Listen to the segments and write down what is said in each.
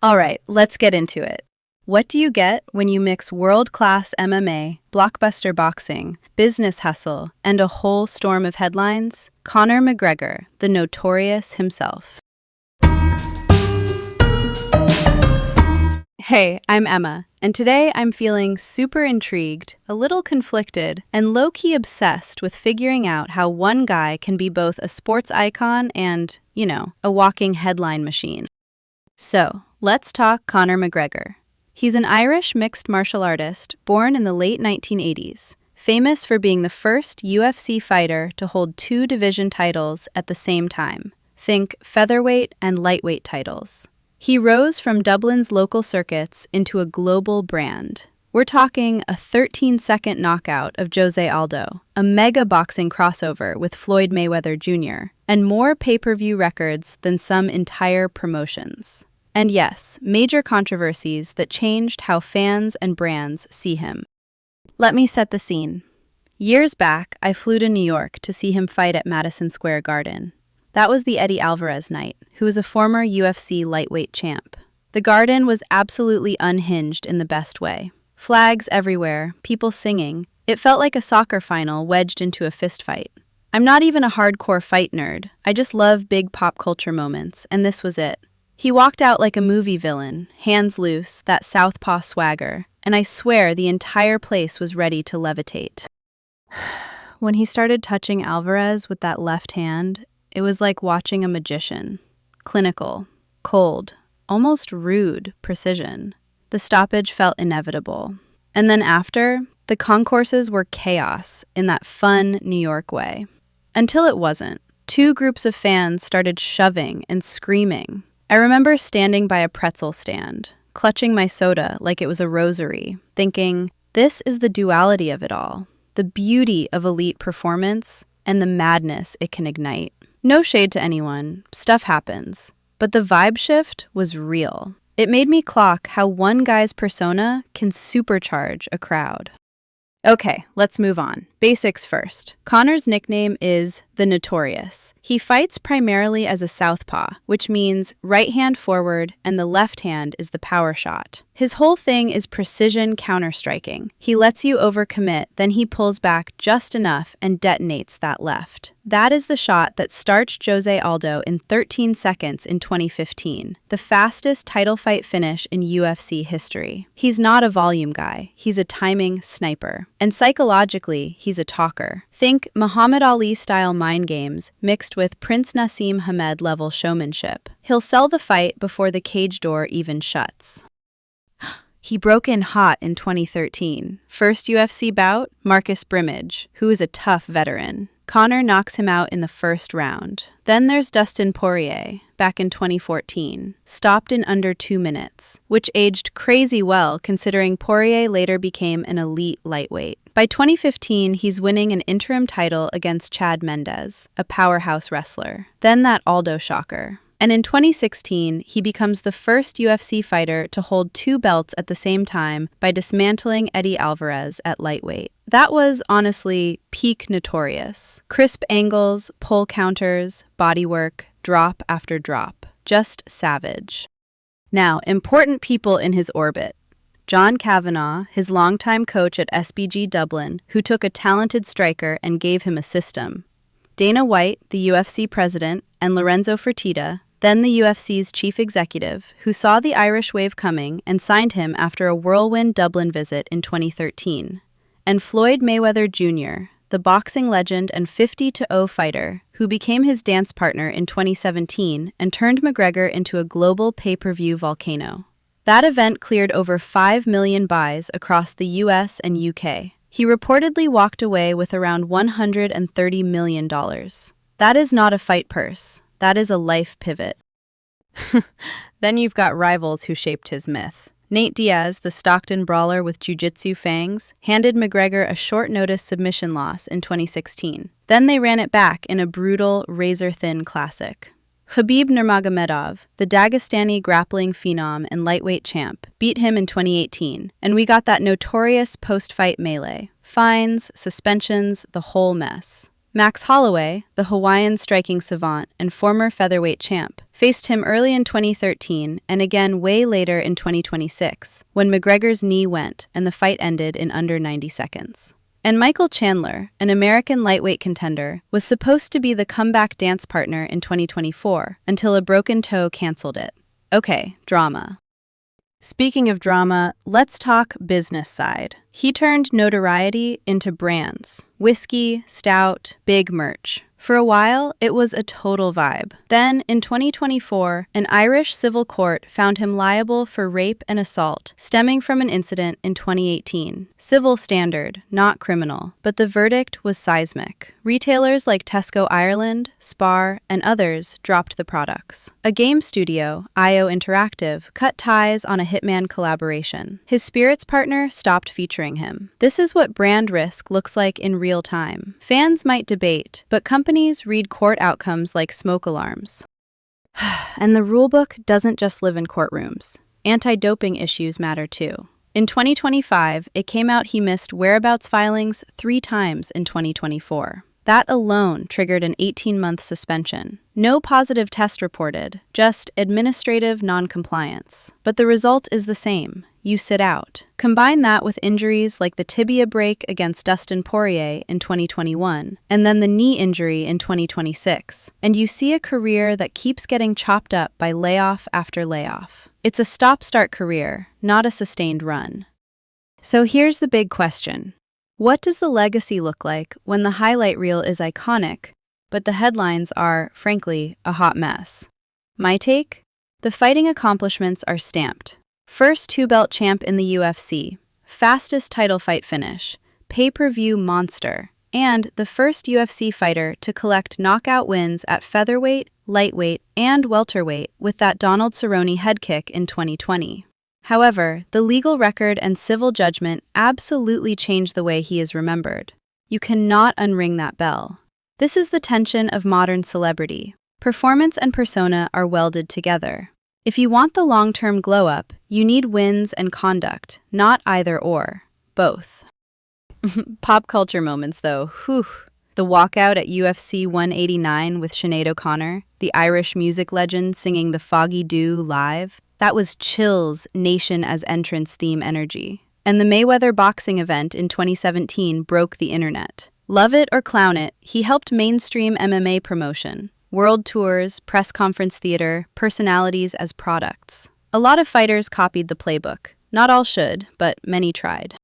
All right, let's get into it. What do you get when you mix world-class MMA, blockbuster boxing, business hustle, and a whole storm of headlines? Conor McGregor, the notorious himself. Hey, I'm Emma, and today I'm feeling super intrigued, a little conflicted, and low-key obsessed with figuring out how one guy can be both a sports icon and, a walking headline machine. So, let's talk Conor McGregor. He's an Irish mixed martial artist born in the late 1980s, famous for being the first UFC fighter to hold two division titles at the same time. Think featherweight and lightweight titles. He rose from Dublin's local circuits into a global brand. We're talking a 13-second knockout of Jose Aldo, a mega boxing crossover with Floyd Mayweather Jr., and more pay-per-view records than some entire promotions. And yes, major controversies that changed how fans and brands see him. Let me set the scene. Years back, I flew to New York to see him fight at Madison Square Garden. That was the Eddie Alvarez night, who was a former UFC lightweight champ. The Garden was absolutely unhinged in the best way. Flags everywhere, people singing. It felt like a soccer final wedged into a fistfight. I'm not even a hardcore fight nerd. I just love big pop culture moments, and this was it. He walked out like a movie villain, hands loose, that southpaw swagger, and I swear the entire place was ready to levitate. When he started touching Alvarez with that left hand, it was like watching a magician. Clinical, cold, almost rude precision. The stoppage felt inevitable. And then after, the concourses were chaos in that fun New York way. Until it wasn't. Two groups of fans started shoving and screaming. I remember standing by a pretzel stand, clutching my soda like it was a rosary, thinking, this is the duality of it all. The beauty of elite performance and the madness it can ignite. No shade to anyone, stuff happens. But the vibe shift was real. It made me clock how one guy's persona can supercharge a crowd. Okay, let's move on. Basics first. Conor's nickname is the Notorious. He fights primarily as a southpaw, which means right hand forward and the left hand is the power shot. His whole thing is precision counter-striking. He lets you overcommit, then he pulls back just enough and detonates that left. That is the shot that starched Jose Aldo in 13 seconds in 2015, the fastest title fight finish in UFC history. He's not a volume guy, he's a timing sniper. And psychologically, he's a talker. Think Muhammad Ali-style mind games mixed with Prince Nassim Hamed-level showmanship. He'll sell the fight before the cage door even shuts. He broke in hot in 2013. First UFC bout, Marcus Brimage, who is a tough veteran. Conor knocks him out in the first round. Then there's Dustin Poirier, back in 2014, stopped in under 2 minutes, which aged crazy well considering Poirier later became an elite lightweight. By 2015, he's winning an interim title against Chad Mendes, a powerhouse wrestler. Then that Aldo shocker. And in 2016, he becomes the first UFC fighter to hold two belts at the same time by dismantling Eddie Alvarez at lightweight. That was, honestly, peak Notorious. Crisp angles, pull counters, bodywork, drop after drop. Just savage. Now, important people in his orbit. John Kavanagh, his longtime coach at SBG Dublin, who took a talented striker and gave him a system. Dana White, the UFC president, and Lorenzo Fertitta, then the UFC's chief executive, who saw the Irish wave coming and signed him after a whirlwind Dublin visit in 2013. And Floyd Mayweather Jr., the boxing legend and 50-0 fighter, who became his dance partner in 2017 and turned McGregor into a global pay-per-view volcano. That event cleared over 5 million buys across the US and UK. He reportedly walked away with around $130 million. That is not a fight purse. That is a life pivot. Then you've got rivals who shaped his myth. Nate Diaz, the Stockton brawler with jiu-jitsu fangs, handed McGregor a short-notice submission loss in 2016. Then they ran it back in a brutal, razor-thin classic. Khabib Nurmagomedov, the Dagestani grappling phenom and lightweight champ, beat him in 2018, and we got that notorious post-fight melee. Fines, suspensions, the whole mess. Max Holloway, the Hawaiian striking savant and former featherweight champ, faced him early in 2013 and again way later in 2026, when McGregor's knee went and the fight ended in under 90 seconds. And Michael Chandler, an American lightweight contender, was supposed to be the comeback dance partner in 2024 until a broken toe canceled it. Okay, drama. Speaking of drama, let's talk business side. He turned notoriety into brands. Whiskey, stout, big merch. For a while, it was a total vibe. Then, in 2024, an Irish civil court found him liable for rape and assault, stemming from an incident in 2018. Civil standard, not criminal, but the verdict was seismic. Retailers like Tesco Ireland, Spar, and others dropped the products. A game studio, IO Interactive, cut ties on a Hitman collaboration. His Spirits partner stopped featuring him. This is what brand risk looks like in real time. Fans might debate, but companies read court outcomes like smoke alarms. And the rulebook doesn't just live in courtrooms. Anti-doping issues matter too. In 2025, it came out he missed whereabouts filings 3 times in 2024. That alone triggered an 18-month suspension. No positive test reported, just administrative noncompliance. But the result is the same. You sit out. Combine that with injuries like the tibia break against Dustin Poirier in 2021, and then the knee injury in 2026, and you see a career that keeps getting chopped up by layoff after layoff. It's a stop-start career, not a sustained run. So here's the big question. What does the legacy look like when the highlight reel is iconic, but the headlines are, frankly, a hot mess? My take? The fighting accomplishments are stamped. First 2-belt champ in the UFC, fastest title fight finish, pay-per-view monster, and the first UFC fighter to collect knockout wins at featherweight, lightweight, and welterweight with that Donald Cerrone head kick in 2020. However, the legal record and civil judgment absolutely changed the way he is remembered. You cannot unring that bell. This is the tension of modern celebrity. Performance and persona are welded together. If you want the long-term glow-up, you need wins and conduct, not either or, both. Pop culture moments, though, whew. The walkout at UFC 189 with Sinead O'Connor, the Irish music legend singing The Foggy Dew live, that was chills nation as entrance theme energy. And the Mayweather boxing event in 2017 broke the internet. Love it or clown it, he helped mainstream MMA promotion. World tours, press conference theater, personalities as products. A lot of fighters copied the playbook. Not all should, but many tried.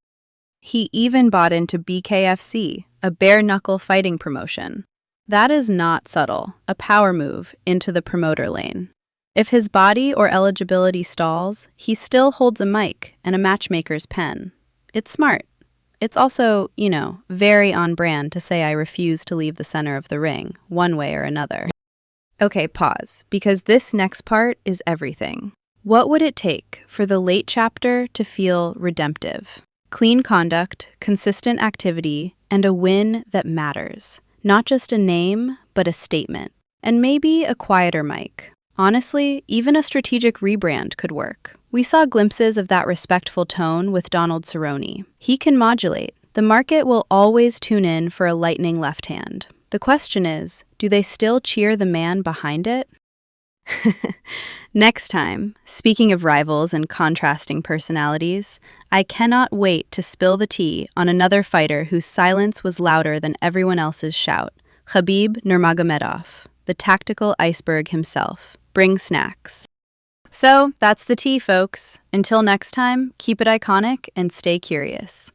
He even bought into BKFC, a bare-knuckle fighting promotion. That is not subtle, a power move into the promoter lane. If his body or eligibility stalls, he still holds a mic and a matchmaker's pen. It's smart. It's also, very on brand to say I refuse to leave the center of the ring, one way or another. Okay, pause, because this next part is everything. What would it take for the late chapter to feel redemptive? Clean conduct, consistent activity, and a win that matters. Not just a name, but a statement. And maybe a quieter mic. Honestly, even a strategic rebrand could work. We saw glimpses of that respectful tone with Donald Cerrone. He can modulate. The market will always tune in for a lightning left hand. The question is, do they still cheer the man behind it? Next time, speaking of rivals and contrasting personalities, I cannot wait to spill the tea on another fighter whose silence was louder than everyone else's shout, Khabib Nurmagomedov, the tactical iceberg himself. Bring snacks. So, that's the tea, folks. Until next time, keep it iconic and stay curious.